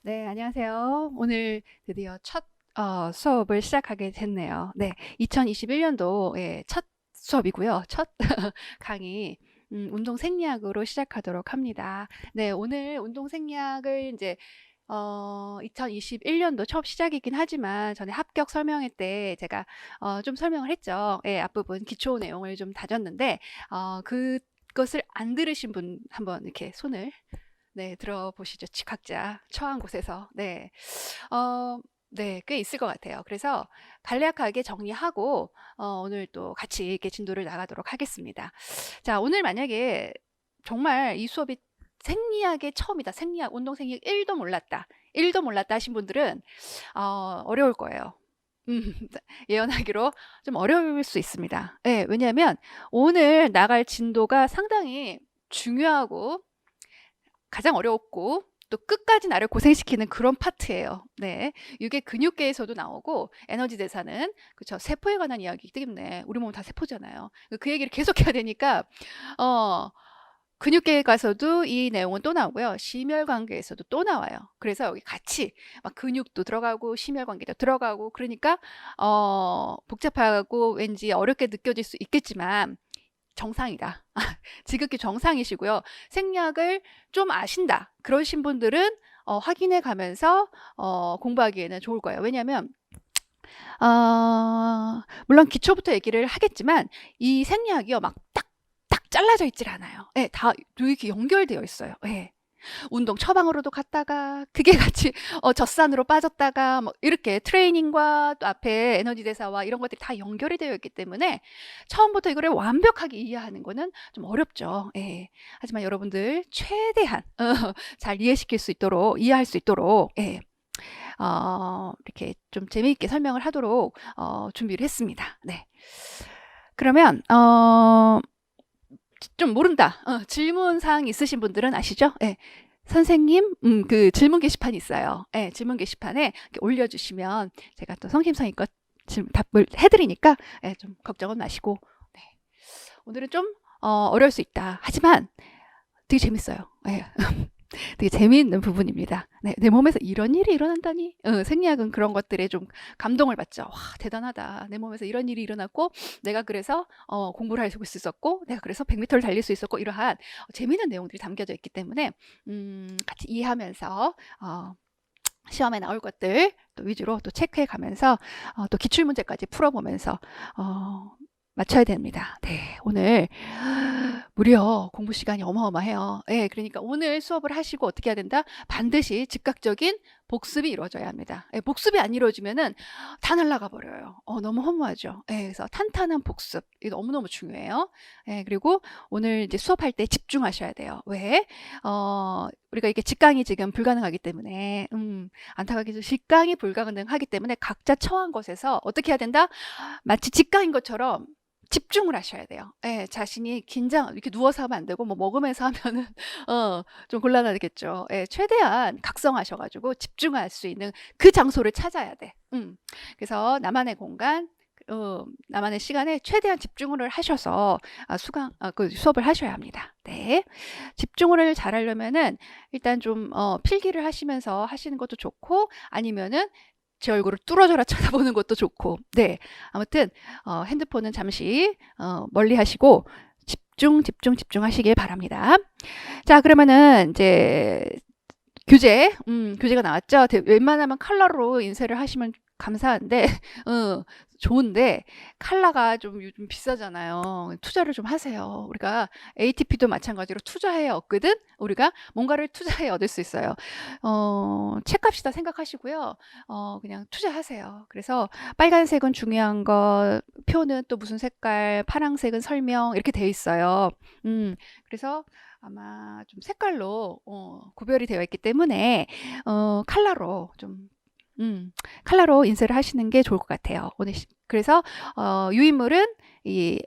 네, 안녕하세요. 오늘 드디어 첫 수업을 시작하게 됐네요. 네, 2021년도 첫 수업이고요. 첫 강의 운동 생리학으로 시작하도록 합니다. 네, 오늘 운동 생리학을 이제 2021년도 처음 시작이긴 하지만 전에 합격 설명회 때 제가 좀 설명을 했죠. 앞부분 기초 내용을 좀 다졌는데 그것을 안 들으신 분 한번 이렇게 손을 네, 들어보시죠. 각자 처한 곳에서. 네. 어, 네, 꽤 있을 것 같아요. 그래서 간략하게 정리하고 오늘 또 같이 이렇게 진도를 나가도록 하겠습니다. 자, 오늘 만약에 정말 이 수업이 생리학의 처음이다. 생리학, 운동 생리학 1도 몰랐다. 1도 몰랐다 하신 분들은 어려울 거예요. 음, 예언하기로 좀 어려울 수 있습니다. 네, 왜냐하면 오늘 나갈 진도가 상당히 중요하고 가장 어려웠고 또 끝까지 나를 고생시키는 그런 파트예요. 네, 이게 근육계에서도 나오고 에너지 대사는 그쵸 세포에 관한 이야기이기 때문에 우리 몸은 다 세포잖아요. 그 얘기를 계속해야 되니까 어, 근육계에 가서도 이 내용은 또 나오고요. 심혈관계에서도 또 나와요. 그래서 여기 같이 막 근육도 들어가고 심혈관계도 들어가고 그러니까 복잡하고 왠지 어렵게 느껴질 수 있겠지만 정상이다. 지극히 정상이시고요. 생략을 좀 아신다. 그러신 분들은 확인해 가면서 공부하기에는 좋을 거예요. 왜냐하면 물론 기초부터 얘기를 하겠지만 이 생략이요 막 딱딱 잘라져 있질 않아요. 예, 다 이렇게 연결되어 있어요. 예. 운동 처방으로도 갔다가 그게 같이 젖산으로 빠졌다가 뭐 이렇게 트레이닝과 또 앞에 에너지 대사와 이런 것들이 다 연결이 되어 있기 때문에 처음부터 이거를 완벽하게 이해하는 거는 좀 어렵죠. 예. 하지만 여러분들 최대한 잘 이해시킬 수 있도록 이해할 수 있도록 예. 이렇게 좀 재미있게 설명을 하도록 준비를 했습니다. 네. 그러면 좀 모른다. 질문 사항 있으신 분들은 아시죠? 예. 선생님, 그 질문 게시판이 있어요. 예, 질문 게시판에 이렇게 올려주시면 제가 또 성심성의껏 답을 해드리니까 예, 좀 걱정은 마시고. 네. 오늘은 좀 어려울 수 있다. 하지만 되게 재밌어요. 예. 되게 재미있는 부분입니다. 네, 내 몸에서 이런 일이 일어난다니. 생리학은 그런 것들에 좀 감동을 받죠. 와, 대단하다. 내 몸에서 이런 일이 일어났고, 내가 그래서 공부를 할 수 있었고, 내가 그래서 100m를 달릴 수 있었고, 이러한 재미있는 내용들이 담겨져 있기 때문에 같이 이해하면서 시험에 나올 것들 또 위주로 또 체크해 가면서 또 기출 문제까지 풀어보면서 맞춰야 됩니다. 네, 오늘 무려 공부 시간이 어마어마해요. 예, 그러니까 오늘 수업을 하시고 어떻게 해야 된다? 반드시 즉각적인 복습이 이루어져야 합니다. 예, 복습이 안 이루어지면은 다 날아가 버려요. 너무 허무하죠. 예, 그래서 탄탄한 복습 이거 너무너무 중요해요. 예, 그리고 오늘 이제 수업할 때 집중하셔야 돼요. 왜? 우리가 이게 직강이 지금 불가능하기 때문에 안타깝게도 직강이 불가능하기 때문에 각자 처한 곳에서 어떻게 해야 된다? 마치 직강인 것처럼 집중을 하셔야 돼요. 예, 자신이 긴장, 이렇게 누워서 하면 안 되고, 뭐 먹으면서 하면은, 좀 곤란하겠죠. 예, 최대한 각성하셔가지고 집중할 수 있는 그 장소를 찾아야 돼. 그래서 나만의 공간, 나만의 시간에 최대한 집중을 하셔서 그 수업을 하셔야 합니다. 네. 집중을 잘 하려면은 일단 좀 필기를 하시면서 하시는 것도 좋고 아니면은 제 얼굴을 뚫어져라 쳐다보는 것도 좋고 네 아무튼 핸드폰은 잠시 멀리 하시고 집중하시길 바랍니다. 자 그러면은 이제 교재가 나왔죠. 웬만하면 컬러로 인쇄를 하시면 감사한데 좋은데 컬러가 좀 요즘 비싸잖아요. 투자를 좀 하세요. 우리가 ATP도 마찬가지로 투자해 얻거든. 우리가 뭔가를 투자해 얻을 수 있어요. 책값이다 생각하시고요. 그냥 투자하세요. 그래서 빨간색은 중요한 것, 표는 또 무슨 색깔, 파란색은 설명 이렇게 돼 있어요. 그래서 아마 좀 색깔로 구별이 되어 있기 때문에 컬러로 좀 컬러로 인쇄를 하시는 게 좋을 것 같아요. 오늘 그래서 유인물은 이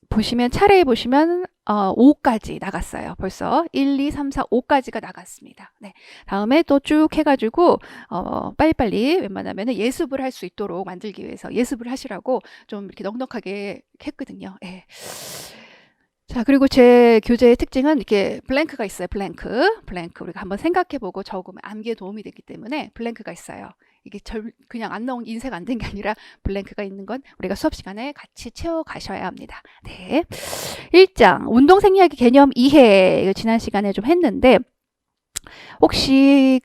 보시면 차례에 보시면 5까지 나갔어요. 벌써 1, 2, 3, 4, 5까지가 나갔습니다. 네. 다음에 또 쭉 해가지고 빨리빨리 웬만하면 예습을 할 수 있도록 만들기 위해서 예습을 하시라고 좀 이렇게 넉넉하게 했거든요. 네. 자, 그리고 제 교재의 특징은 이렇게 블랭크가 있어요. 블랭크. 우리가 한번 생각해보고 적으면 암기에 도움이 되기 때문에 블랭크가 있어요. 이게 그냥 안 나온 인쇄가 안 된 게 아니라 블랭크가 있는 건 우리가 수업 시간에 같이 채워 가셔야 합니다. 네. 1장 운동 생리학의 개념 이해. 지난 시간에 좀 했는데 혹시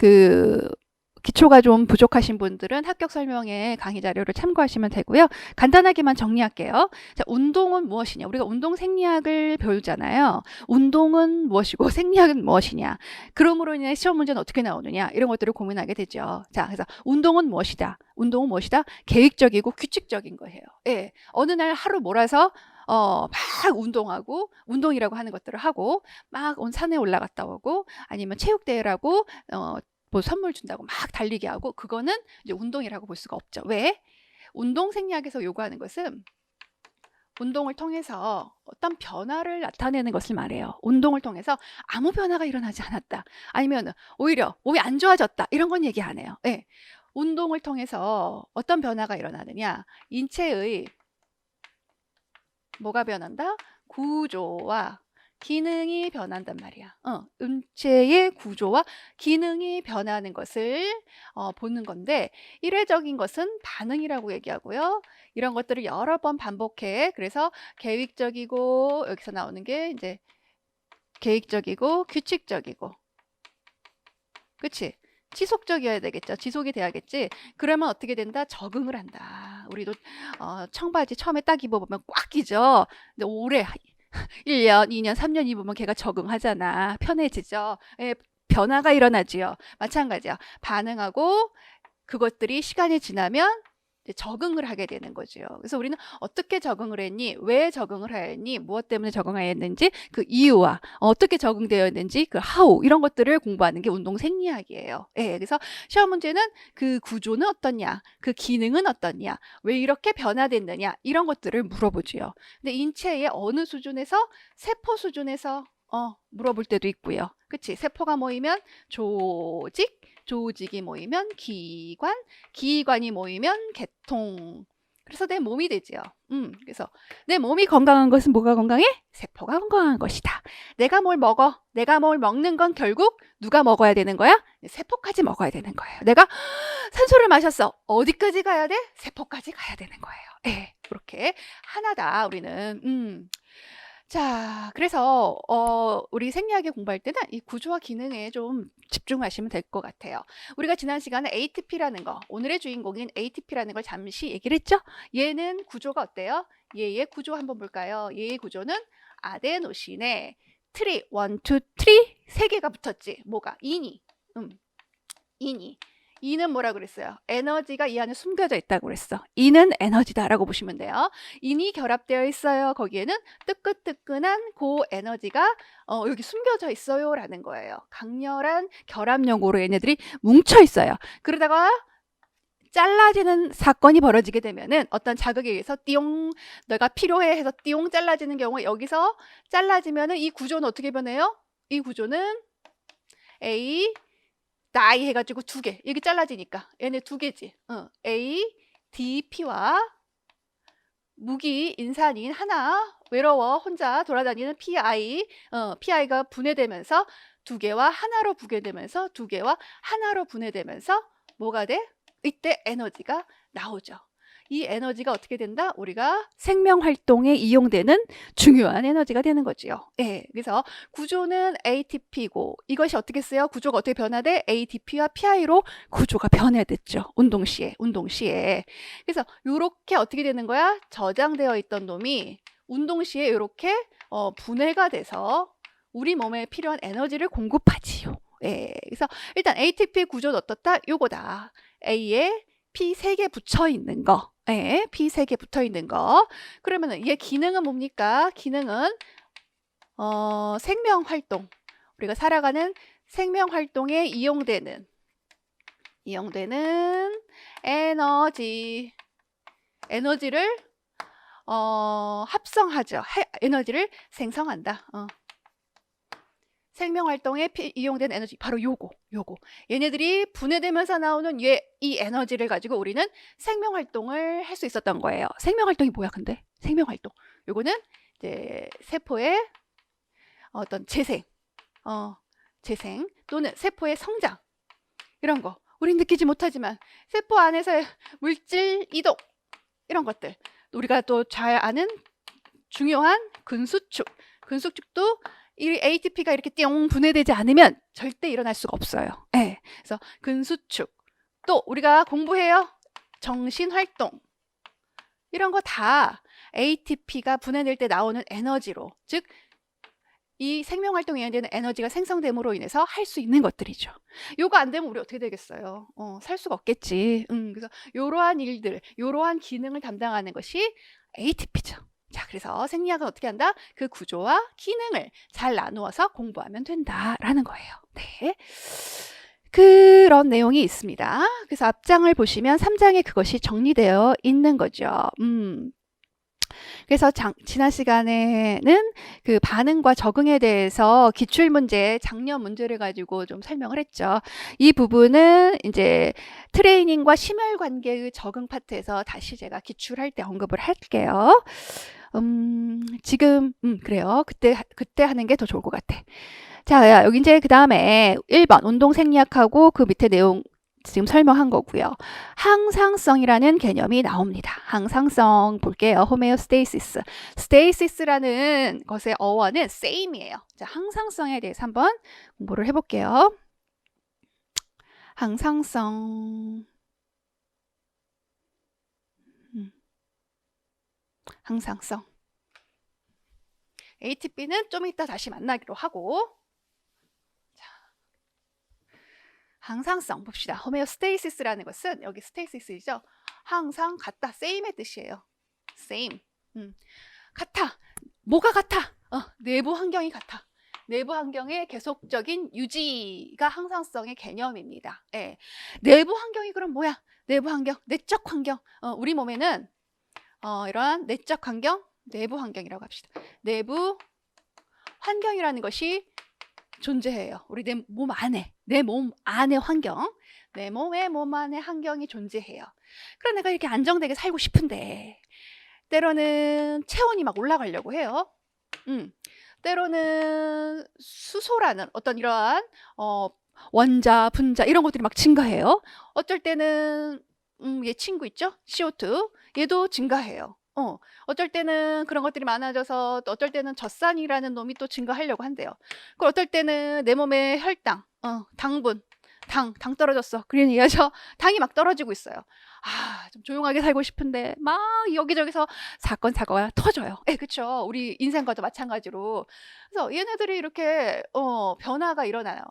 기초가 좀 부족하신 분들은 합격 설명에 강의 자료를 참고하시면 되고요. 간단하게만 정리할게요. 자, 운동은 무엇이냐? 우리가 운동 생리학을 배우잖아요. 운동은 무엇이고 생리학은 무엇이냐? 그러므로 인해 시험 문제는 어떻게 나오느냐? 이런 것들을 고민하게 되죠. 자, 그래서 운동은 무엇이다? 운동은 무엇이다? 계획적이고 규칙적인 거예요. 예. 어느 날 하루 몰아서 막 운동하고 운동이라고 하는 것들을 하고 막 산에 올라갔다 오고 아니면 체육대회라고 뭐 선물 준다고 막 달리기 하고 그거는 이제 운동이라고 볼 수가 없죠. 왜? 운동 생리학에서 요구하는 것은 운동을 통해서 어떤 변화를 나타내는 것을 말해요. 운동을 통해서 아무 변화가 일어나지 않았다. 아니면 오히려 몸이 안 좋아졌다. 이런 건 얘기 안 해요. 네. 운동을 통해서 어떤 변화가 일어나느냐. 인체의 뭐가 변한다? 구조와 기능이 변한단 말이야. 인체의 구조와 기능이 변하는 것을 보는 건데 이례적인 것은 반응이라고 얘기하고요. 이런 것들을 여러 번 반복해. 그래서 계획적이고 여기서 나오는 게 이제 계획적이고 규칙적이고 그치? 지속적이어야 되겠죠. 지속이 돼야겠지. 그러면 어떻게 된다? 적응을 한다. 우리도 청바지 처음에 딱 입어보면 꽉 끼죠. 근데 오래 1년, 2년, 3년 입으면 걔가 적응하잖아. 편해지죠. 예, 변화가 일어나지요. 마찬가지야. 반응하고 그것들이 시간이 지나면 이제 적응을 하게 되는 거죠. 그래서 우리는 어떻게 적응을 했니? 왜 적응을 하였니? 무엇 때문에 적응하였는지 그 이유와 어떻게 적응되었는지 그 how 이런 것들을 공부하는 게 운동 생리학이에요. 예, 그래서 시험 문제는 그 구조는 어떻냐? 그 기능은 어떻냐? 왜 이렇게 변화됐느냐? 이런 것들을 물어보지요. 근데 인체의 어느 수준에서 세포 수준에서 물어볼 때도 있고요. 그치? 세포가 모이면 조직, 조직이 모이면 기관, 기관이 모이면 계통. 그래서 내 몸이 되지요. 그래서 내 몸이 건강한 것은 뭐가 건강해? 세포가 건강한 것이다. 내가 뭘 먹어? 내가 뭘 먹는 건 결국 누가 먹어야 되는 거야? 세포까지 먹어야 되는 거예요. 내가 산소를 마셨어. 어디까지 가야 돼? 세포까지 가야 되는 거예요. 예, 그렇게 하나다 우리는. 자, 그래서 우리 생리학에 공부할 때는 이 구조와 기능에 좀 집중하시면 될 것 같아요. 우리가 지난 시간에 ATP라는 거, 오늘의 주인공인 ATP라는 걸 잠시 얘기를 했죠? 얘는 구조가 어때요? 얘의 구조 한번 볼까요? 얘의 구조는 아데노신에 트리, 1, 2, 3, 세 개가 붙었지. 뭐가? 인이. 인이. 이는 뭐라 그랬어요? 에너지가 이 안에 숨겨져 있다고 그랬어. 이는 에너지다라고 보시면 돼요. 인이 결합되어 있어요. 거기에는 뜨끈뜨끈한 고 에너지가 여기 숨겨져 있어요라는 거예요. 강렬한 결합력으로 얘네들이 뭉쳐 있어요. 그러다가 잘라지는 사건이 벌어지게 되면은 어떤 자극에 의해서 띠용 내가 필요해 해서 띠용 잘라지는 경우에 여기서 잘라지면은 이 구조는 어떻게 변해요? 이 구조는 A 다이 해가지고 두 개. 여기 잘라지니까. 얘네 두 개지. A, D, P와 무기, 인산인 하나, 외로워, 혼자 돌아다니는 PI, PI가 분해되면서 두 개와 하나로 분해되면서 두 개와 하나로 분해되면서 뭐가 돼? 이때 에너지가 나오죠. 이 에너지가 어떻게 된다? 우리가 생명 활동에 이용되는 중요한 에너지가 되는 거지요. 예, 그래서 구조는 ATP고 이것이 어떻게 쓰여? 구조가 어떻게 변화돼? ATP와 PI로 구조가 변화됐죠. 운동 시에. 그래서 이렇게 어떻게 되는 거야? 저장되어 있던 놈이 운동 시에 이렇게 분해가 돼서 우리 몸에 필요한 에너지를 공급하지요. 예, 그래서 일단 ATP 구조는 어떻다? 요거다. A에 P 3개 붙여 있는 거. 예, P 3개 붙어 있는 거. 그러면은 얘 기능은 뭡니까? 기능은 생명 활동. 우리가 살아가는 생명 활동에 이용되는 에너지를 합성하죠. 에너지를 생성한다. 생명 활동에 이용된 에너지 바로 요거. 얘네들이 분해되면서 나오는 이 에너지를 가지고 우리는 생명 활동을 할 수 있었던 거예요. 생명 활동이 뭐야 근데? 생명 활동. 요거는 이제 세포의 어떤 재생, 재생 또는 세포의 성장 이런 거 우린 느끼지 못하지만 세포 안에서의 물질 이동 이런 것들 우리가 또 잘 아는 중요한 근수축도 이 ATP가 이렇게 띵 분해되지 않으면 절대 일어날 수가 없어요. 네. 그래서 근수축 또 우리가 공부해요. 정신활동 이런 거 다 ATP가 분해될 때 나오는 에너지로 즉 이 생명활동에 해당되는 에너지가 생성됨으로 인해서 할 수 있는 것들이죠. 요거 안 되면 우리 어떻게 되겠어요? 살 수가 없겠지. 그래서 이러한 일들, 이러한 기능을 담당하는 것이 ATP죠. 자, 그래서 생리학은 어떻게 한다? 그 구조와 기능을 잘 나누어서 공부하면 된다라는 거예요. 네. 그런 내용이 있습니다. 그래서 앞장을 보시면 3장에 그것이 정리되어 있는 거죠. 그래서 지난 시간에는 그 반응과 적응에 대해서 기출문제, 장년 문제를 가지고 좀 설명을 했죠. 이 부분은 이제 트레이닝과 심혈관계의 적응 파트에서 다시 제가 기출할 때 언급을 할게요. 지금, 그래요. 그때 하는 게 더 좋을 것 같아. 자, 여기 이제 그 다음에 1번 운동생리학하고 그 밑에 내용 지금 설명한 거고요. 항상성이라는 개념이 나옵니다. 항상성 볼게요. 호메오스테이시스. 스테이시스라는 것의 어원은 same이에요. 자, 항상성에 대해서 한번 공부를 해볼게요. 항상성. 항상성. ATP는 좀 이따 다시 만나기로 하고 항상성 봅시다. 호메오스테이시스라는 것은 여기 스테이시스이죠. 항상 같다. same의 뜻이에요. same. 같아. 뭐가 같아? 내부 환경이 같아. 내부 환경의 계속적인 유지가 항상성의 개념입니다. 예. 내부 환경이 그럼 뭐야? 내부 환경, 내적 환경. 우리 몸에는 이러한 내적 환경, 내부 환경이라고 합시다. 내부 환경이라는 것이 존재해요. 우리 내 몸 안에, 내 몸 안의 환경, 내 몸의 몸 안의 환경이 존재해요. 그럼 내가 이렇게 안정되게 살고 싶은데 때로는 체온이 막 올라가려고 해요. 때로는 수소라는 어떤 이러한 원자, 분자 이런 것들이 막 증가해요. 어쩔 때는 얘 친구 있죠? CO2 얘도 증가해요. 어쩔 때는 그런 것들이 많아져서 또 어쩔 때는 젖산이라는 놈이 또 증가하려고 한대요. 그리고 어떨 때는 내 몸의 혈당, 당분, 당 떨어졌어. 그러니 얘죠. 당이 막 떨어지고 있어요. 좀 조용하게 살고 싶은데 막 여기저기서 사건사고가 터져요. 그쵸. 우리 인생과도 마찬가지로. 그래서 얘네들이 이렇게 변화가 일어나요.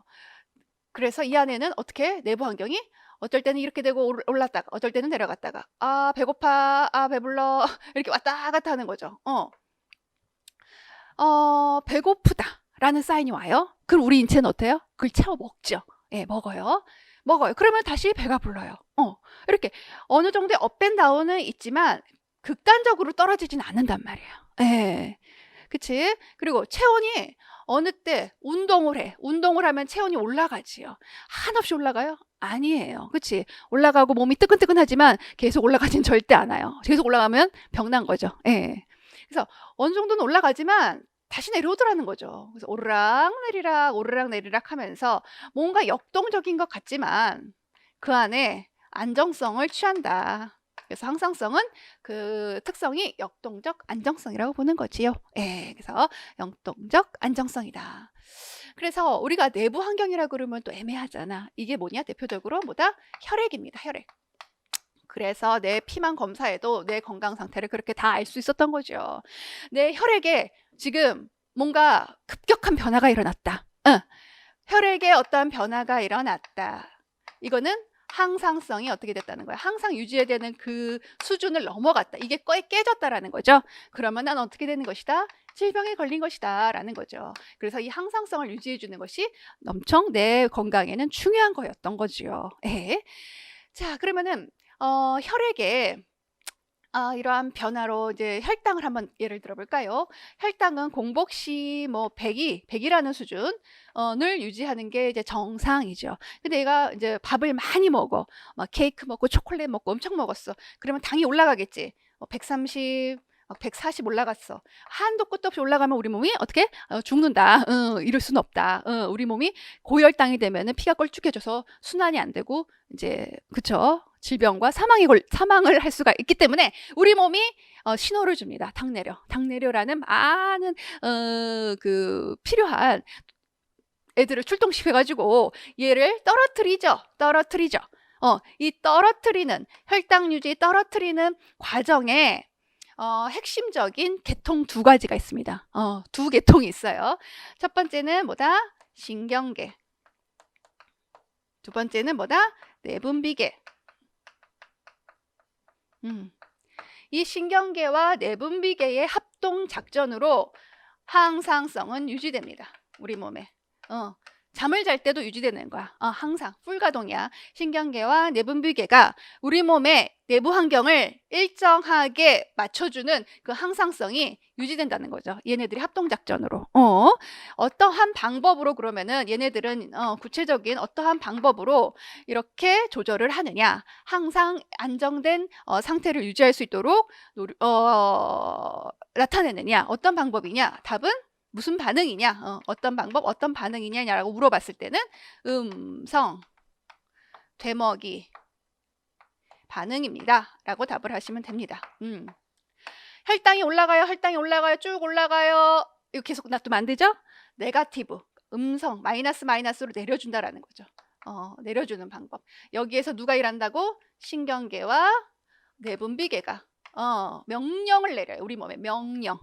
그래서 이 안에는 어떻게 내부 환경이 어쩔 때는 이렇게 되고 올랐다가 어쩔 때는 내려갔다가 배고파, 배불러 이렇게 왔다 갔다 하는 거죠. 배고프다라는 사인이 와요. 그럼 우리 인체는 어때요? 그걸 채워 먹죠. 먹어요. 그러면 다시 배가 불러요. 이렇게 어느 정도의 업앤다운은 있지만 극단적으로 떨어지진 않는단 말이에요. 그치? 그리고 체온이 어느 때 운동을 하면 체온이 올라가지요. 한없이 올라가요? 아니에요. 그치? 올라가고 몸이 뜨끈뜨끈하지만 계속 올라가진 절대 않아요. 계속 올라가면 병난 거죠. 그래서 어느 정도는 올라가지만 다시 내려오더라는 거죠. 그래서 오르락 내리락 하면서 뭔가 역동적인 것 같지만 그 안에 안정성을 취한다. 그래서 항상성은 그 특성이 역동적 안정성이라고 보는 거지요. 그래서 역동적 안정성이다. 그래서 우리가 내부 환경이라고 그러면 또 애매하잖아. 이게 뭐냐? 대표적으로 뭐다? 혈액입니다. 혈액. 그래서 내 피만 검사해도 내 건강 상태를 그렇게 다 알 수 있었던 거죠. 내 혈액에 지금 뭔가 급격한 변화가 일어났다. 혈액에 어떠한 변화가 일어났다. 이거는 항상성이 어떻게 됐다는 거야? 항상 유지해야 되는 그 수준을 넘어갔다. 이게 깨졌다라는 거죠. 그러면 난 어떻게 되는 것이다? 질병에 걸린 것이다 라는 거죠. 그래서 이 항상성을 유지해 주는 것이 엄청 내 건강에는 중요한 거였던 거죠. 자, 그러면은 혈액에 이러한 변화로 이제 혈당을 한번 예를 들어 볼까요? 혈당은 공복시 100이라는 수준을 유지하는 게 이제 정상이죠. 근데 얘가 이제 밥을 많이 먹어. 막 케이크 먹고 초콜릿 먹고 엄청 먹었어. 그러면 당이 올라가겠지. 130, 막 140 올라갔어. 한도 끝도 없이 올라가면 우리 몸이 어떻게 죽는다. 이럴 수는 없다. 우리 몸이 고혈당이 되면은 피가 걸쭉해져서 순환이 안 되고 이제 그쵸? 질병과 사망을 할 수가 있기 때문에 우리 몸이 신호를 줍니다. 당내려라는 많은 그 필요한 애들을 출동시켜가지고 얘를 떨어뜨리죠. 이 떨어뜨리는 혈당 유지 떨어뜨리는 과정에 핵심적인 계통 두 가지가 있습니다. 두 계통이 있어요. 첫 번째는 뭐다? 신경계. 두 번째는 뭐다? 내분비계. 이 신경계와 내분비계의 합동 작전으로 항상성은 유지됩니다. 우리 몸에. 잠을 잘 때도 유지되는 거야. 항상 풀가동이야. 신경계와 내분비계가 우리 몸의 내부 환경을 일정하게 맞춰주는 그 항상성이 유지된다는 거죠. 얘네들이 합동작전으로. 어떠한 방법으로 그러면은 얘네들은 구체적인 어떠한 방법으로 이렇게 조절을 하느냐. 항상 안정된 상태를 유지할 수 있도록 나타내느냐. 어떤 방법이냐. 답은 무슨 반응이냐? 어떤 방법, 어떤 반응이냐라고 물어봤을 때는 음성, 되먹이 반응입니다. 라고 답을 하시면 됩니다. 혈당이 올라가요. 쭉 올라가요. 이거 계속 놔두면 안 되죠? 네가티브, 음성, 마이너스로 내려준다라는 거죠. 내려주는 방법. 여기에서 누가 일한다고? 신경계와 내분비계가 명령을 내려요. 우리 몸에 명령.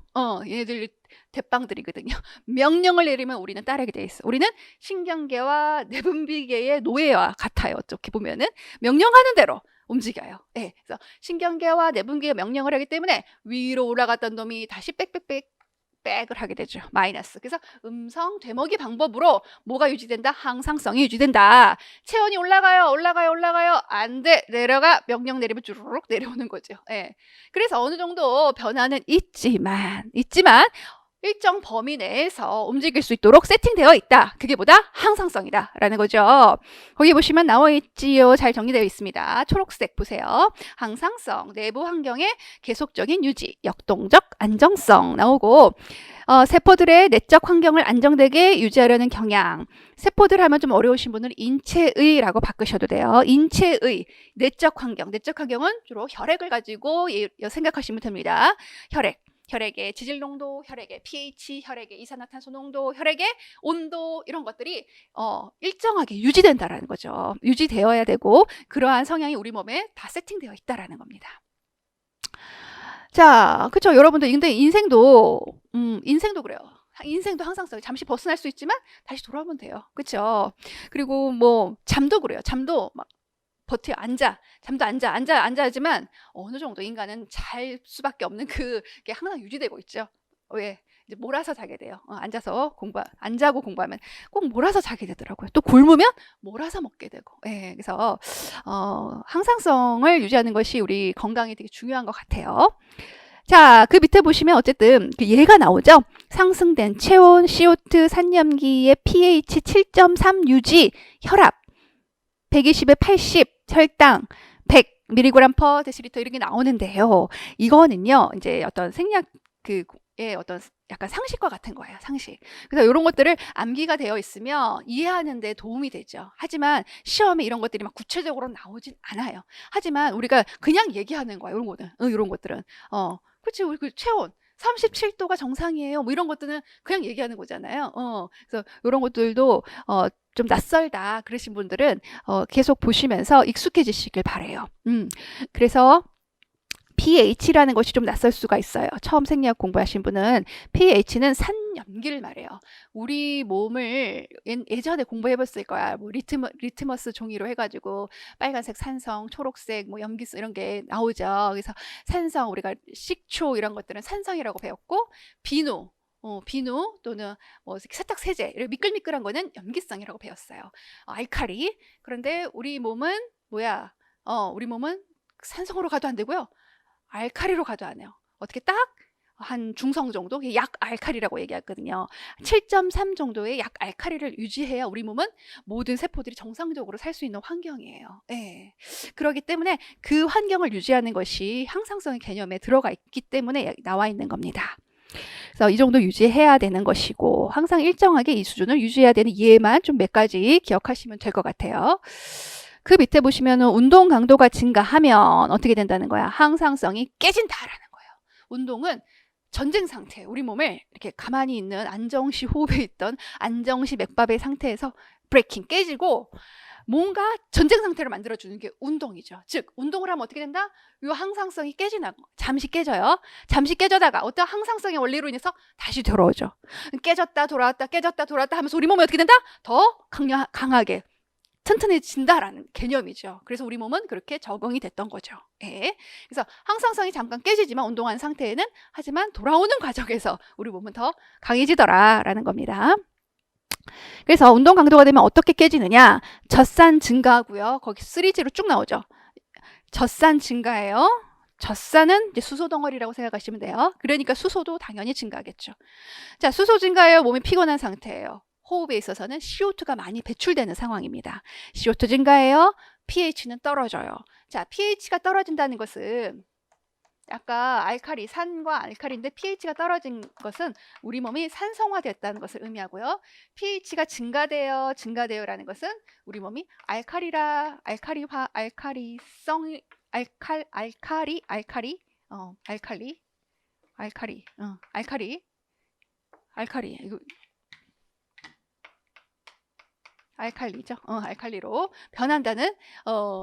얘네들 대빵들이거든요. 명령을 내리면 우리는 따르게 돼 있어. 우리는 신경계와 내분비계의 노예와 같아요. 어떻게 보면은 명령하는 대로 움직여요. 네, 그래서 신경계와 내분비계가 명령을 하기 때문에 위로 올라갔던 놈이 다시 백을 하게 되죠. 마이너스. 그래서 음성 되먹이 방법으로 뭐가 유지된다? 항상성이 유지된다. 체온이 올라가요. 안 돼. 내려가. 명령 내리면 주르륵 내려오는 거죠. 예. 그래서 어느 정도 변화는 있지만 일정 범위 내에서 움직일 수 있도록 세팅되어 있다. 그게 뭐다? 항상성이다. 라는 거죠. 거기 보시면 나와 있지요. 잘 정리되어 있습니다. 초록색 보세요. 항상성, 내부 환경의 계속적인 유지, 역동적 안정성 나오고 세포들의 내적 환경을 안정되게 유지하려는 경향. 세포들 하면 좀 어려우신 분은 인체의라고 바꾸셔도 돼요. 인체의 내적 환경은 주로 혈액을 가지고 생각하시면 됩니다. 혈액의 지질 농도, 혈액의 pH, 혈액의 이산화탄소 농도, 혈액의 온도 이런 것들이 일정하게 유지된다라는 거죠. 유지되어야 되고 그러한 성향이 우리 몸에 다 세팅되어 있다라는 겁니다. 자, 그렇죠. 여러분들 근데 인생도 그래요. 인생도 항상성 잠시 벗어날 수 있지만 다시 돌아오면 돼요. 그렇죠. 그리고 뭐 잠도 그래요. 잠도 막 잠도 앉아야지만 어느 정도 인간은 잘 수밖에 없는 그게 항상 유지되고 있죠. 왜? 이제 몰아서 자게 돼요. 앉아고 공부하면 꼭 몰아서 자게 되더라고요. 또 굶으면 몰아서 먹게 되고. 예, 그래서 항상성을 유지하는 것이 우리 건강에 되게 중요한 것 같아요. 자, 그 밑에 보시면 어쨌든 그 얘가 나오죠. 상승된 체온, CO2, 산염기의 pH 7.3 유지, 혈압 120에 80, 혈당 100mg/dL 이렇게 나오는데요. 이거는요, 이제 어떤 생략 어떤 약간 상식과 같은 거예요. 상식. 그래서 이런 것들을 암기가 되어 있으면 이해하는 데 도움이 되죠. 하지만 시험에 이런 것들이 막 구체적으로 나오진 않아요. 하지만 우리가 그냥 얘기하는 거예요. 이런 것들은. 그렇지. 우리 그 체온 37도가 정상이에요. 뭐 이런 것들은 그냥 얘기하는 거잖아요. 그래서 이런 것들도 좀 낯설다 그러신 분들은 계속 보시면서 익숙해지시길 바래요. 그래서 pH라는 것이 좀 낯설 수가 있어요. 처음 생리학 공부하신 분은 pH는 산염기를 말해요. 우리 몸을 예전에 공부해봤을 거야. 뭐 리트머스 종이로 해가지고 빨간색 산성, 초록색 뭐 염기성 이런 게 나오죠. 그래서 산성 우리가 식초 이런 것들은 산성이라고 배웠고 비누 또는 뭐 세탁 세제 이런 미끌미끌한 거는 염기성이라고 배웠어요. 알칼리. 그런데 우리 몸은 뭐야? 우리 몸은 산성으로 가도 안 되고요. 알칼리로 가도 안 해요. 어떻게 딱 한 중성 정도, 약 알칼리라고 얘기하거든요. 7.3 정도의 약 알칼리를 유지해야 우리 몸은 모든 세포들이 정상적으로 살 수 있는 환경이에요. 예. 그렇기 때문에 그 환경을 유지하는 것이 항상성의 개념에 들어가 있기 때문에 나와 있는 겁니다. 그래서 이 정도 유지해야 되는 것이고, 항상 일정하게 이 수준을 유지해야 되는 예만 좀 몇 가지 기억하시면 될 것 같아요. 그 밑에 보시면은 운동 강도가 증가하면 어떻게 된다는 거야? 항상성이 깨진다라는 거예요. 운동은 전쟁 상태, 우리 몸을 이렇게 가만히 있는 안정시 호흡에 있던 안정시 맥박의 상태에서 브레이킹 깨지고 뭔가 전쟁 상태를 만들어주는 게 운동이죠. 즉 운동을 하면 어떻게 된다? 이 항상성이 깨지나 잠시 깨져요. 잠시 깨져다가 어떤 항상성의 원리로 인해서 다시 돌아오죠. 깨졌다 돌아왔다 깨졌다 돌아왔다 하면서 우리 몸이 어떻게 된다? 더 강하게 튼튼해진다라는 개념이죠. 그래서 우리 몸은 그렇게 적응이 됐던 거죠. 예. 그래서 항상성이 잠깐 깨지지만 운동한 상태에는 하지만 돌아오는 과정에서 우리 몸은 더 강해지더라라는 겁니다. 그래서 운동 강도가 되면 어떻게 깨지느냐? 젖산 증가하고요. 거기 3G로 쭉 나오죠. 젖산 증가해요. 젖산은 이제 수소 덩어리라고 생각하시면 돼요. 그러니까 수소도 당연히 증가하겠죠. 자, 수소 증가해요. 몸이 피곤한 상태예요. 호흡에 있어서는 CO2가 많이 배출되는 상황입니다. CO2 증가해요. pH는 떨어져요. 자, pH가 떨어진다는 것은 아까 알칼리, 산과 알칼리인데 pH가 떨어진 것은 우리 몸이 산성화됐다는 것을 의미하고요. pH가 증가돼요라는 것은 우리 몸이 알칼리성, 이거 알칼리죠. 알칼리로 변한다는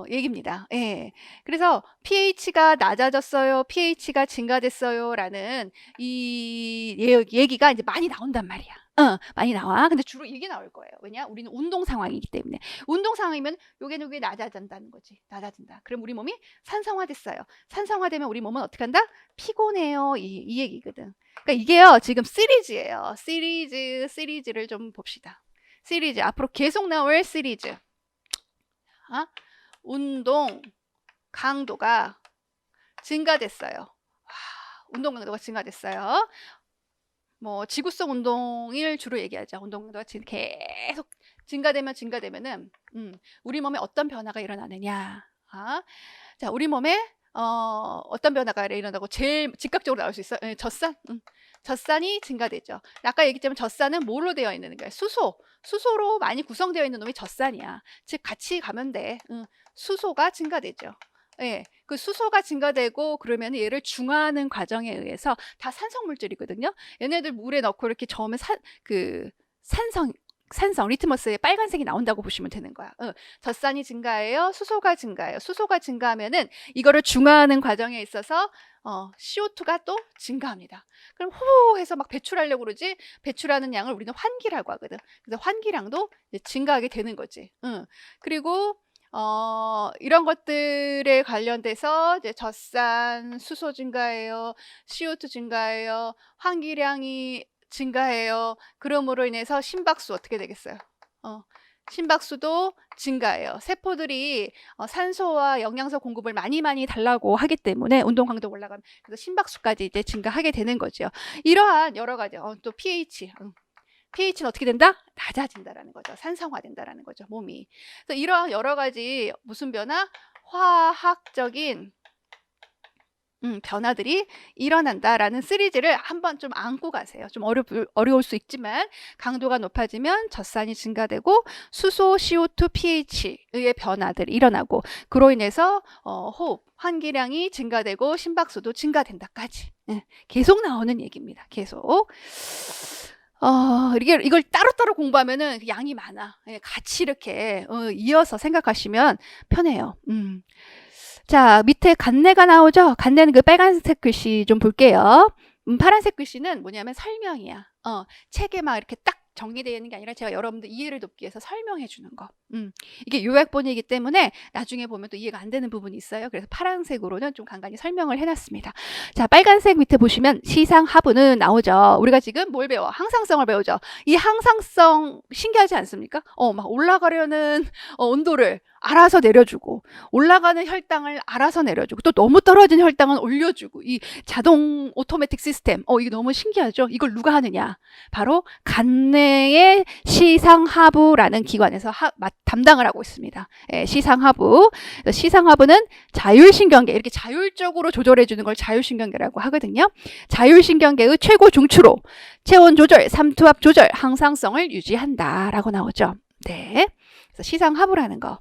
얘기입니다. 예. 그래서 pH가 낮아졌어요. pH가 증가됐어요라는 이 얘기가 이제 많이 나온단 말이야. 많이 나와. 근데 주로 이게 나올 거예요. 왜냐? 우리는 운동 상황이기 때문에. 운동 상황이면 요게 낮아진다는 거지. 낮아진다. 그럼 우리 몸이 산성화됐어요. 산성화되면 우리 몸은 어떻게 한다? 피곤해요. 이 얘기거든. 그러니까 이게요. 지금 시리즈예요. 시리즈를 좀 봅시다. 시리즈 앞으로 계속 나올 시리즈. 운동 강도가 증가됐어요. 운동 강도가 증가됐어요. 뭐 지구성 운동을 주로 얘기하죠. 운동 강도가 계속 증가되면은 우리 몸에 어떤 변화가 일어나느냐. 자, 우리 몸에 어떤 변화가 일어나고 제일 즉각적으로 나올 수 있어요. 젖산. 젖산이 증가되죠. 아까 얘기했지만 젖산은 뭘로 되어 있는 거예요? 수소로 많이 구성되어 있는 놈이 젖산이야. 즉 같이 가면 돼. 수소가 증가되죠. 예, 그 수소가 증가되고 그러면 얘를 중화하는 과정에 의해서 다 산성 물질이거든요. 얘네들 물에 넣고 이렇게 저으면 산성, 리트머스에 빨간색이 나온다고 보시면 되는 거야. 젖산이 증가해요. 수소가 증가해요. 수소가 증가하면은 이거를 중화하는 과정에 있어서 CO2가 또 증가합니다. 그럼 후 해서 막 배출하려고 그러지. 배출하는 양을 우리는 환기라고 하거든. 그래서 환기량도 이제 증가하게 되는 거지. 그리고 이런 것들에 관련돼서 이제 젖산, 수소 증가해요. CO2 증가해요. 환기량이 증가해요. 그러므로 인해서 심박수 어떻게 되겠어요? 심박수도 증가해요. 세포들이 산소와 영양소 공급을 많이 달라고 하기 때문에 운동 강도가 올라가면 그래서 심박수까지 이제 증가하게 되는 거죠. 이러한 여러 가지 또 pH는 어떻게 된다? 낮아진다라는 거죠. 산성화된다라는 거죠. 몸이. 그래서 이러한 여러 가지 무슨 변화? 화학적인 변화들이 일어난다라는 시리즈를 한번 좀 안고 가세요. 좀 어려울 수 있지만 강도가 높아지면 젖산이 증가되고 수소, CO2, pH의 변화들이 일어나고 그로 인해서 호흡, 환기량이 증가되고 심박수도 증가된다까지 계속 나오는 얘기입니다. 계속. 이걸 따로따로 공부하면은 양이 많아. 같이 이렇게 이어서 생각하시면 편해요. 자, 밑에 간내가 나오죠? 간내는 그 빨간색 글씨 좀 볼게요. 파란색 글씨는 뭐냐면 설명이야. 책에 막 이렇게 딱 정리되어 있는 게 아니라 제가 여러분들 이해를 돕기 위해서 설명해 주는 거. 이게 요약본이기 때문에 나중에 보면 또 이해가 안 되는 부분이 있어요. 그래서 파란색으로는 좀 간간히 설명을 해놨습니다. 자, 빨간색 밑에 보시면 시상하부는 나오죠. 우리가 지금 뭘 배워? 항상성을 배우죠. 이 항상성 신기하지 않습니까? 막 올라가려는 온도를 알아서 내려주고, 올라가는 혈당을 알아서 내려주고, 또 너무 떨어진 혈당은 올려주고, 이 자동 오토매틱 시스템, 이거 너무 신기하죠? 이걸 누가 하느냐? 바로 간내의 시상하부라는 기관에서 담당을 하고 있습니다. 예, 시상하부. 시상하부는 자율신경계, 이렇게 자율적으로 조절해주는 걸 자율신경계라고 하거든요. 자율신경계의 최고 중추로 체온 조절, 삼투압 조절, 항상성을 유지한다라고 나오죠. 네. 그래서 시상하부라는 거.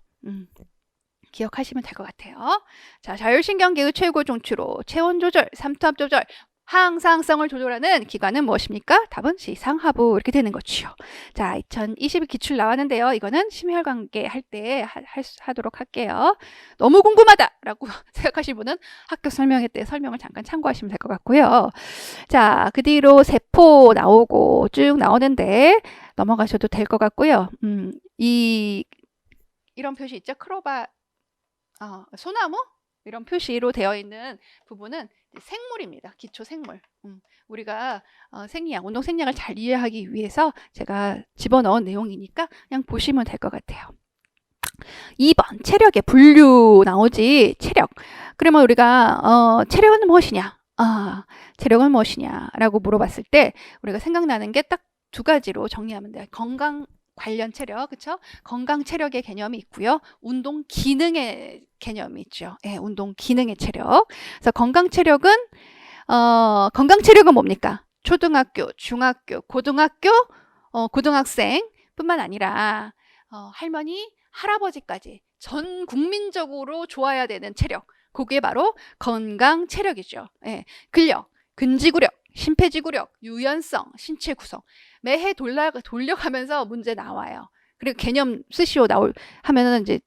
기억하시면 될 것 같아요. 자, 자율신경계의 최고 중추로 체온 조절, 삼투압 조절, 항상성을 조절하는 기관은 무엇입니까? 답은 시상하부 이렇게 되는 거죠. 자, 2020 기출 나왔는데요. 이거는 심혈관계 할 때 하도록 할게요. 너무 궁금하다라고 생각하시는 분은 학교 설명회 때 설명을 잠깐 참고하시면 될 것 같고요. 자, 그 뒤로 세포 나오고 쭉 나오는데 넘어가셔도 될 것 같고요. 이런 표시 있죠? 크로바, 소나무? 이런 표시로 되어 있는 부분은 생물입니다. 기초 생물. 우리가 생리학, 운동 생리학을 잘 이해하기 위해서 제가 집어넣은 내용이니까 그냥 보시면 될 것 같아요. 2번, 체력의 분류 나오지, 체력. 그러면 우리가, 체력은 무엇이냐? 체력은 무엇이냐라고 물어봤을 때 우리가 생각나는 게 딱 두 가지로 정리하면 돼요. 건강 관련 체력, 그쵸? 건강 체력의 개념이 있고요. 운동 기능의 개념이 있죠. 예, 운동 기능의 체력. 그래서 건강 체력은 뭡니까? 초등학교, 중학교, 고등학교, 고등학생뿐만 아니라 할머니, 할아버지까지 전 국민적으로 좋아야 되는 체력. 그게 바로 건강 체력이죠. 예, 근력, 근지구력, 심폐지구력, 유연성, 신체 구성. 매해 돌려가면서 문제 나와요. 그리고 개념 쓰시오 하면은 이제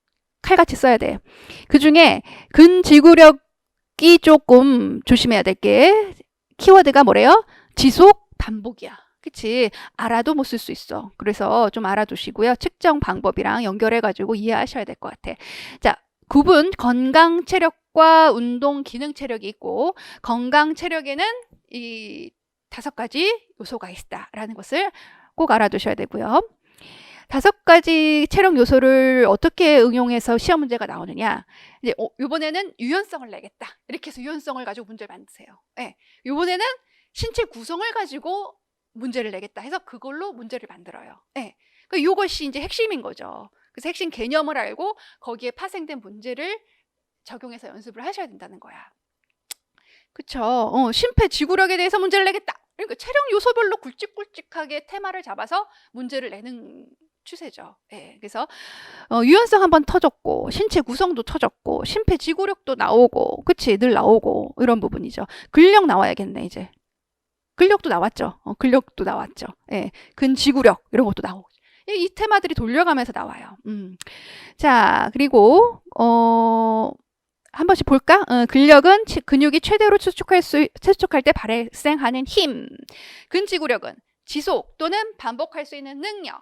칼같이 써야 돼. 그 중에 근지구력이 조금 조심해야 될 게 키워드가 뭐래요? 지속 반복이야. 그치? 알아도 못 쓸 수 있어. 그래서 좀 알아두시고요. 측정 방법이랑 연결해가지고 이해하셔야 될 것 같아. 자, 구분 건강 체력과 운동 기능 체력이 있고 건강 체력에는 이 5가지 요소가 있다라는 것을 꼭 알아두셔야 되고요. 5가지 체력 요소를 어떻게 응용해서 시험 문제가 나오느냐. 이제 이번에는 유연성을 내겠다. 이렇게 해서 유연성을 가지고 문제를 만드세요. 네. 이번에는 신체 구성을 가지고 문제를 내겠다 해서 그걸로 문제를 만들어요. 네. 이것이 이제 핵심인 거죠. 그래서 핵심 개념을 알고 거기에 파생된 문제를 적용해서 연습을 하셔야 된다는 거야. 그쵸? 심폐지구력에 대해서 문제를 내겠다. 그러니까 체력 요소별로 굵직굵직하게 테마를 잡아서 문제를 내는 추세죠. 예, 그래서 유연성 한번 터졌고 신체 구성도 터졌고 심폐지구력도 나오고 그치? 늘 나오고 이런 부분이죠. 근력 나와야겠네 이제. 근력도 나왔죠. 근력도 나왔죠. 예, 근지구력 이런 것도 나오고 이 테마들이 돌려가면서 나와요. 자, 그리고 한 번씩 볼까? 근력은 근육이 최대로 수축할 때 발생하는 힘. 근지구력은 지속 또는 반복할 수 있는 능력.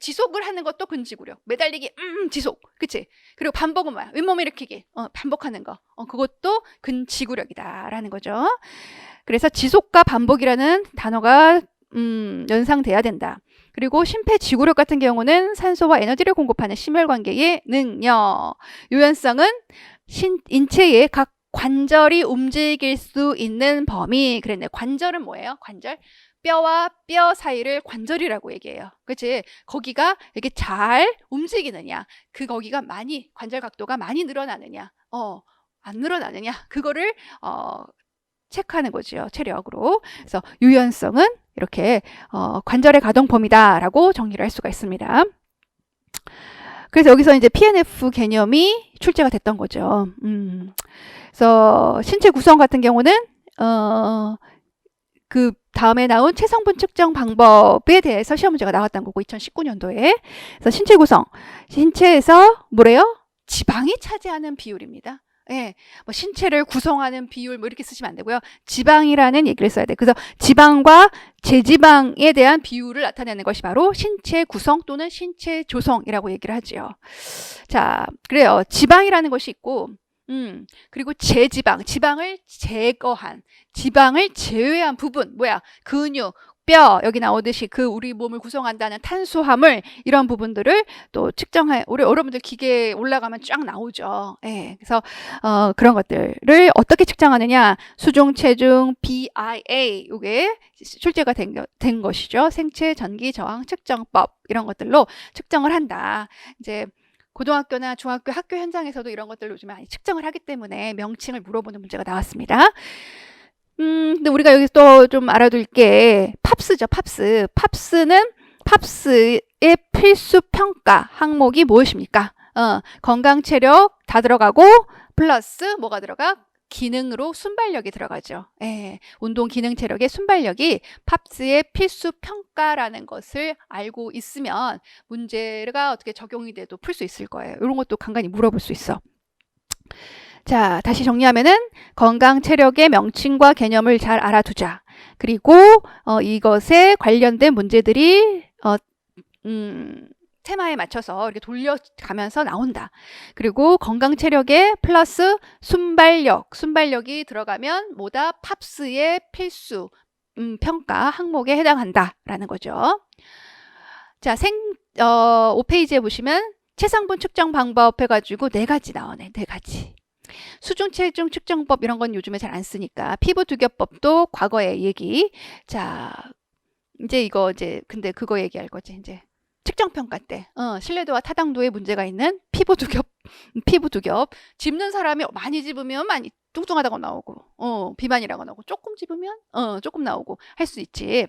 지속을 하는 것도 근지구력. 매달리기, 지속. 그치? 그리고 반복은 뭐야? 윗몸 일으키기. 반복하는 거. 그것도 근지구력이다라는 거죠. 그래서 지속과 반복이라는 단어가 연상돼야 된다. 그리고 심폐지구력 같은 경우는 산소와 에너지를 공급하는 심혈관계의 능력. 유연성은 인체의 각 관절이 움직일 수 있는 범위. 그랬네. 관절은 뭐예요? 관절? 뼈와 뼈 사이를 관절이라고 얘기해요. 그치? 거기가 이렇게 잘 움직이느냐, 거기가 관절 각도가 많이 늘어나느냐, 안 늘어나느냐, 그거를 체크하는 거죠. 체력으로. 그래서 유연성은 이렇게 관절의 가동 범위다라고 정리를 할 수가 있습니다. 그래서 여기서 이제 PNF 개념이 출제가 됐던 거죠. 그래서 신체 구성 같은 경우는 그 다음에 나온 체성분 측정 방법에 대해서 시험 문제가 나왔던 거고 2019년도에. 그래서 신체 구성, 신체에서 뭐래요? 지방이 차지하는 비율입니다. 예, 뭐 신체를 구성하는 비율 뭐 이렇게 쓰시면 안 되고요. 지방이라는 얘기를 써야 돼요. 그래서 지방과 제지방에 대한 비율을 나타내는 것이 바로 신체 구성 또는 신체 조성이라고 얘기를 하지요. 자, 그래요. 지방이라는 것이 있고, 그리고 제지방, 지방을 제거한, 지방을 제외한 부분, 뭐야? 근육, 뼈, 여기 나오듯이 그 우리 몸을 구성한다는 탄수화물, 이런 부분들을 또 측정해, 우리 여러분들 기계에 올라가면 쫙 나오죠. 예, 그래서 그런 것들을 어떻게 측정하느냐, 수중, 체중, BIA, 이게 출제가 된 것이죠. 생체 전기 저항 측정법, 이런 것들로 측정을 한다. 이제 고등학교나 중학교 학교 현장에서도 이런 것들을 요즘에 많이 측정을 하기 때문에 명칭을 물어보는 문제가 나왔습니다. 근데 우리가 여기서 또 좀 알아둘 게 팝스죠. 팝스는 팝스의 필수 평가 항목이 무엇입니까? 건강 체력 다 들어가고 플러스 뭐가 들어가? 기능으로 순발력이 들어가죠. 예, 운동 기능 체력의 순발력이 팝스의 필수 평가라는 것을 알고 있으면 문제가 어떻게 적용이 돼도 풀 수 있을 거예요. 이런 것도 간간히 물어볼 수 있어. 자, 다시 정리하면은 건강 체력의 명칭과 개념을 잘 알아두자. 그리고 이것에 관련된 문제들이 테마에 맞춰서 이렇게 돌려가면서 나온다. 그리고 건강 체력에 플러스 순발력이 들어가면 뭐다? 팝스의 필수 평가 항목에 해당한다라는 거죠. 자, 5페이지에 보시면 체성분 측정 방법 해가지고 4가지 나오네. 4가지. 수중 체중 측정법 이런 건 요즘에 잘 안 쓰니까 피부 두겹법도 과거의 얘기. 자, 이제 근데 그거 얘기할 거지. 이제 측정 평가 때 신뢰도와 타당도에 문제가 있는 피부 두겹 집는 사람이 많이 집으면 많이 뚱뚱하다고 나오고 비만이라고 나오고 조금 집으면 조금 나오고 할 수 있지.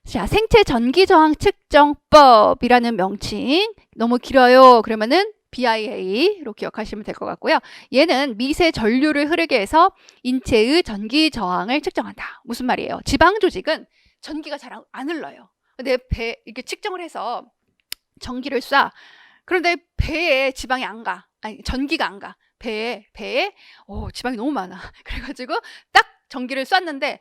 자, 생체 전기 저항 측정법이라는 명칭 너무 길어요. 그러면은 BIA로 기억하시면 될 것 같고요. 얘는 미세 전류를 흐르게 해서 인체의 전기 저항을 측정한다. 무슨 말이에요? 지방 조직은 전기가 잘 안 흘러요. 내 배 이렇게 측정을 해서 전기를 쏴. 그런데 배에 지방이 안 가. 아니, 전기가 안 가. 배에 지방이 너무 많아. 그래가지고 딱 전기를 쐈는데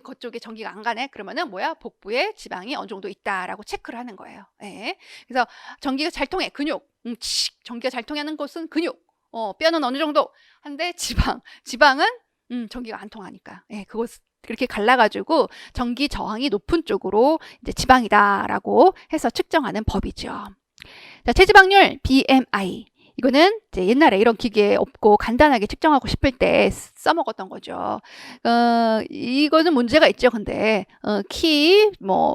그쪽에 전기가 안 가네. 그러면은 뭐야? 복부에 지방이 어느 정도 있다라고 체크를 하는 거예요. 예. 그래서 전기가 잘 통해. 근육. 전기가 잘 통하는 곳은 근육. 뼈는 어느 정도. 한데 지방은 전기가 안 통하니까. 예, 그렇게 갈라가지고 전기 저항이 높은 쪽으로 이제 지방이다라고 해서 측정하는 법이죠. 자, 체지방률 BMI. 이거는 이제 옛날에 이런 기계 없고 간단하게 측정하고 싶을 때 써먹었던 거죠. 이거는 문제가 있죠. 근데 키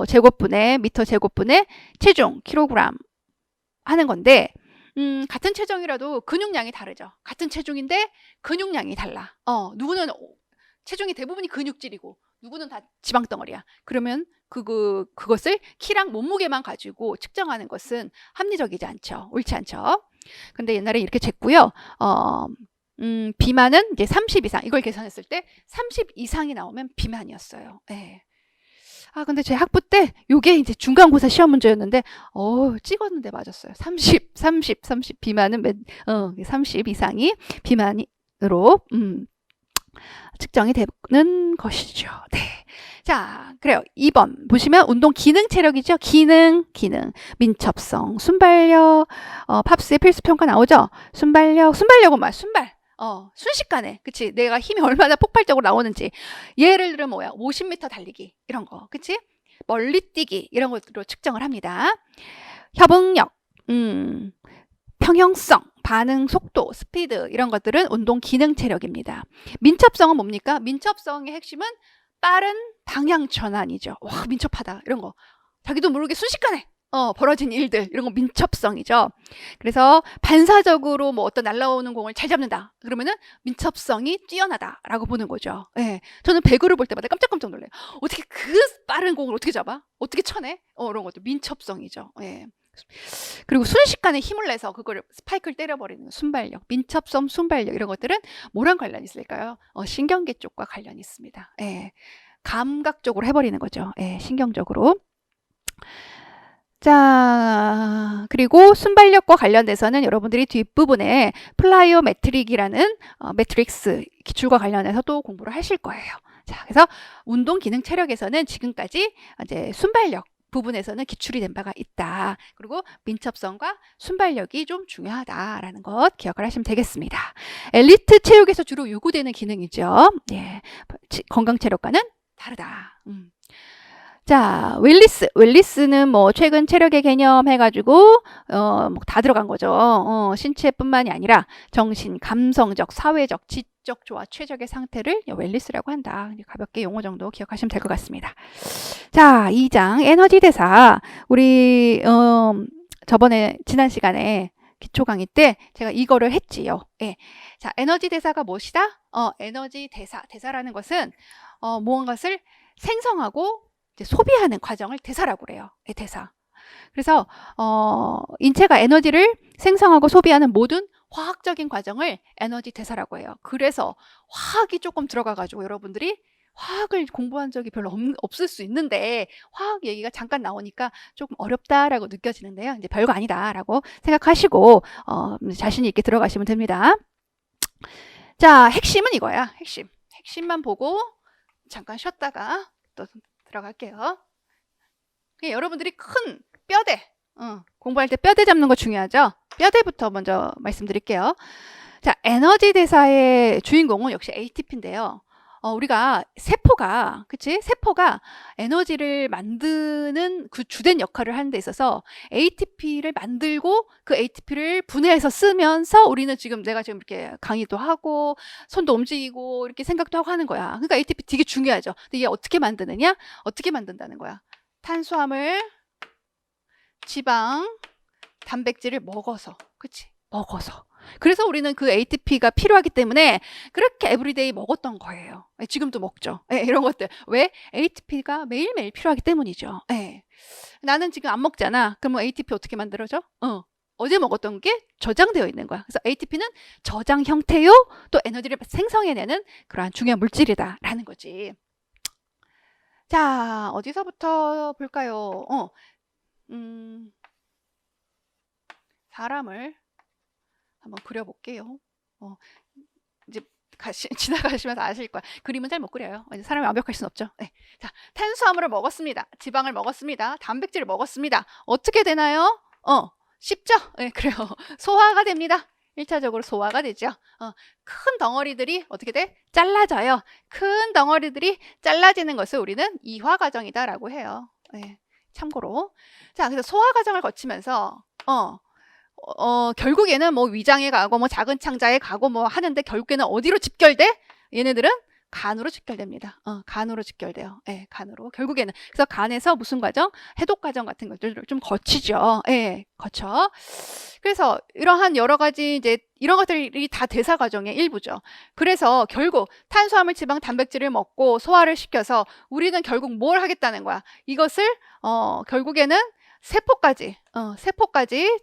제곱분에 미터 제곱분에 체중 킬로그램 하는 건데 같은 체중이라도 근육량이 다르죠. 같은 체중인데 근육량이 달라. 누구는 체중이 대부분이 근육질이고 누구는 다 지방덩어리야. 그러면 그것을 키랑 몸무게만 가지고 측정하는 것은 합리적이지 않죠. 옳지 않죠. 근데 옛날에 이렇게 쟀고요. 비만은 이제 30 이상. 이걸 계산했을 때 30 이상이 나오면 비만이었어요. 네. 근데 제 학부 때 요게 이제 중간고사 시험 문제였는데 찍었는데 맞았어요. 30 비만은 30 이상이 비만으로 측정이 되는 것이죠. 네. 자, 그래요. 2번 보시면 운동 기능 체력이죠. 기능 민첩성, 순발력, 팝스의 필수 평가 나오죠. 순발력은 뭐야? 순식간에, 그치? 내가 힘이 얼마나 폭발적으로 나오는지. 예를 들어 뭐야? 50m 달리기 이런 거, 그치? 멀리 뛰기 이런 것으로 측정을 합니다. 협응력, 평형성, 반응 속도, 스피드 이런 것들은 운동 기능 체력입니다. 민첩성은 뭡니까? 민첩성의 핵심은 빠른 방향 전환이죠. 와, 민첩하다 이런 거. 자기도 모르게 순식간에 벌어진 일들 이런 거 민첩성이죠. 그래서 반사적으로 어떤 날라오는 공을 잘 잡는다. 그러면은 민첩성이 뛰어나다라고 보는 거죠. 예. 저는 배구를 볼 때마다 깜짝깜짝 놀래요. 어떻게 그 빠른 공을 어떻게 잡아? 어떻게 쳐내? 이런 것도 민첩성이죠. 예. 그리고 순식간에 힘을 내서 그걸 스파이크를 때려버리는 순발력, 민첩성, 순발력 이런 것들은 뭐랑 관련이 있을까요? 신경계 쪽과 관련이 있습니다. 예. 감각적으로 해버리는 거죠. 예, 신경적으로. 자, 그리고 순발력과 관련돼서는 여러분들이 뒷부분에 플라이오메트릭이라는 매트릭스 기출과 관련해서 또 공부를 하실 거예요. 자, 그래서 운동 기능 체력에서는 지금까지 이제 순발력 부분에서는 기출이 된 바가 있다. 그리고 민첩성과 순발력이 좀 중요하다라는 것 기억을 하시면 되겠습니다. 엘리트 체육에서 주로 요구되는 기능이죠. 예, 건강 체력과는 다르다. 자, 웰리스는 뭐 최근 체력의 개념 해가지고 뭐 다 들어간 거죠. 신체뿐만이 아니라 정신, 감성적, 사회적, 지적 조화, 최적의 상태를 웰리스라고 한다. 가볍게 용어 정도 기억하시면 될 것 같습니다. 자, 2장 에너지 대사. 우리 저번에 지난 시간에 기초 강의 때 제가 이거를 했지요. 예. 자, 에너지 대사가 무엇이다? 에너지 대사라는 것은 무언가를 생성하고 이제 소비하는 과정을 대사라고 그래요. 예, 대사. 그래서 인체가 에너지를 생성하고 소비하는 모든 화학적인 과정을 에너지 대사라고 해요. 그래서 화학이 조금 들어가가지고 여러분들이 화학을 공부한 적이 별로 없을 수 있는데 화학 얘기가 잠깐 나오니까 조금 어렵다라고 느껴지는데요. 이제 별거 아니다라고 생각하시고 자신 있게 들어가시면 됩니다. 자, 핵심은 이거야. 핵심만 보고 잠깐 쉬었다가 또 들어갈게요. 여러분들이 큰 뼈대, 공부할 때 뼈대 잡는 거 중요하죠? 뼈대부터 먼저 말씀드릴게요. 자, 에너지 대사의 주인공은 역시 ATP인데요. 우리가 세포가 에너지를 만드는 그 주된 역할을 하는 데 있어서 ATP를 만들고 그 ATP를 분해해서 쓰면서 우리는 내가 지금 이렇게 강의도 하고 손도 움직이고 이렇게 생각도 하고 하는 거야. 그러니까 ATP 되게 중요하죠. 근데 이게 어떻게 만드느냐? 어떻게 만든다는 거야? 탄수화물, 지방, 단백질을 먹어서. 먹어서. 그래서 우리는 그 ATP가 필요하기 때문에 그렇게 에브리데이 먹었던 거예요. 지금도 먹죠. 이런 것들. 왜? ATP가 매일매일 필요하기 때문이죠. 나는 지금 안 먹잖아. 그러면 ATP 어떻게 만들어져? 어제 먹었던 게 저장되어 있는 거야. 그래서 ATP는 저장 형태요. 또 에너지를 생성해내는 그러한 중요한 물질이다라는 거지. 자, 어디서부터 볼까요? 사람을 한번 그려볼게요. 이제 지나가시면서 아실 거야. 그림은 잘 못 그려요. 사람이 완벽할 수는 없죠. 네. 자, 탄수화물을 먹었습니다. 지방을 먹었습니다. 단백질을 먹었습니다. 어떻게 되나요? 쉽죠? 네, 그래요. 소화가 됩니다. 1차적으로 소화가 되죠. 큰 덩어리들이 어떻게 돼? 잘라져요. 큰 덩어리들이 잘라지는 것을 우리는 이화 과정이다라고 해요. 네, 참고로. 자, 그래서 소화 과정을 거치면서 결국에는 뭐 위장에 가고 뭐 작은 창자에 가고 뭐 하는데 결국에는 어디로 집결돼? 얘네들은 간으로 집결됩니다. 간으로 집결돼요. 간으로. 결국에는. 그래서 간에서 무슨 과정? 해독 과정 같은 것들을 좀 거치죠. 거쳐. 그래서 이러한 여러 가지 이제 이런 것들이 다 대사 과정의 일부죠. 그래서 결국 탄수화물, 지방, 단백질을 먹고 소화를 시켜서 우리는 결국 뭘 하겠다는 거야? 이것을 결국에는 세포까지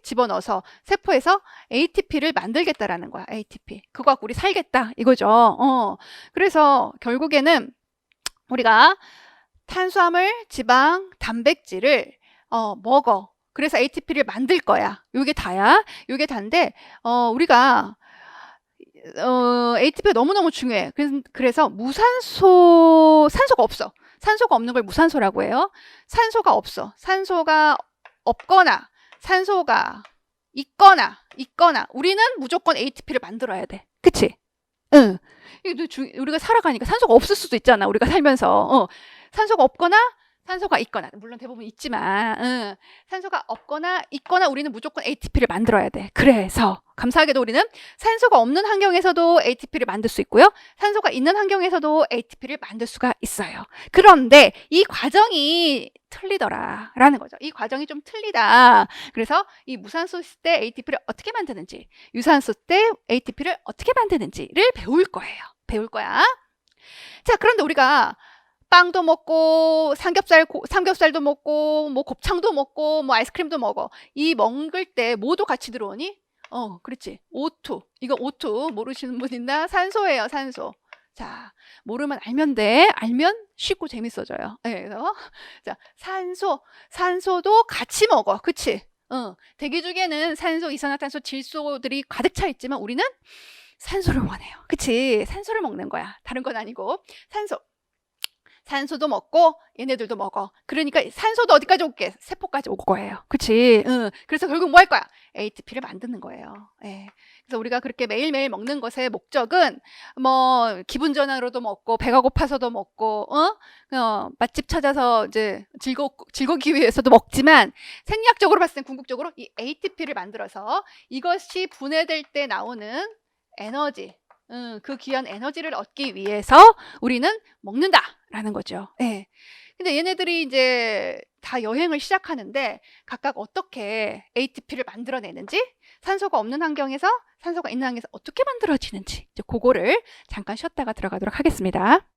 집어넣어서 세포에서 ATP를 만들겠다라는 거야. ATP. 그거 갖고 우리 살겠다 이거죠. 그래서 결국에는 우리가 탄수화물, 지방, 단백질을 먹어. 그래서 ATP를 만들 거야. 요게 다야. 요게 다인데 우리가 ATP가 너무너무 중요해. 그래서 산소가 없어. 산소가 없는 걸 무산소라고 해요. 산소가 없어. 산소가 없거나 산소가 있거나 우리는 무조건 ATP를 만들어야 돼. 그치? 응. 우리가 살아가니까 산소가 없을 수도 있잖아. 우리가 살면서. 산소가 없거나 산소가 있거나, 물론 대부분 있지만 산소가 없거나 있거나 우리는 무조건 ATP를 만들어야 돼. 그래서 감사하게도 우리는 산소가 없는 환경에서도 ATP를 만들 수 있고요. 산소가 있는 환경에서도 ATP를 만들 수가 있어요. 그런데 이 과정이 틀리더라라는 거죠. 이 과정이 좀 틀리다. 그래서 이 무산소 때 ATP를 어떻게 만드는지, 유산소 때 ATP를 어떻게 만드는지를 배울 거야. 자, 그런데 우리가 빵도 먹고 삼겹살도 먹고 뭐 곱창도 먹고 뭐 아이스크림도 먹어. 이 먹을 때 뭐도 같이 들어오니? 그렇지. O2. 이거 O2 모르시는 분 있나? 산소예요, 산소. 자, 모르면 알면 돼. 알면 쉽고 재밌어져요. 그래서 자, 산소도 같이 먹어. 그치? 대기 중에는 산소, 이산화탄소, 질소들이 가득 차 있지만 우리는 산소를 원해요. 그치? 산소를 먹는 거야. 다른 건 아니고. 산소도 먹고 얘네들도 먹어. 그러니까 산소도 어디까지 올게? 세포까지 올 거예요. 그치? 응. 그래서 결국 뭐 할 거야? ATP를 만드는 거예요. 예. 그래서 우리가 그렇게 매일매일 먹는 것의 목적은 뭐 기분 전환으로도 먹고 배가 고파서도 먹고 맛집 찾아서 이제 즐거우기 위해서도 먹지만 생리학적으로 봤을 땐 궁극적으로 이 ATP를 만들어서 이것이 분해될 때 나오는 에너지, 그 귀한 에너지를 얻기 위해서 우리는 먹는다라는 거죠. 예. 근데 얘네들이 이제 다 여행을 시작하는데 각각 어떻게 ATP를 만들어내는지, 산소가 없는 환경에서 산소가 있는 환경에서 어떻게 만들어지는지 이제 그거를 잠깐 쉬었다가 들어가도록 하겠습니다.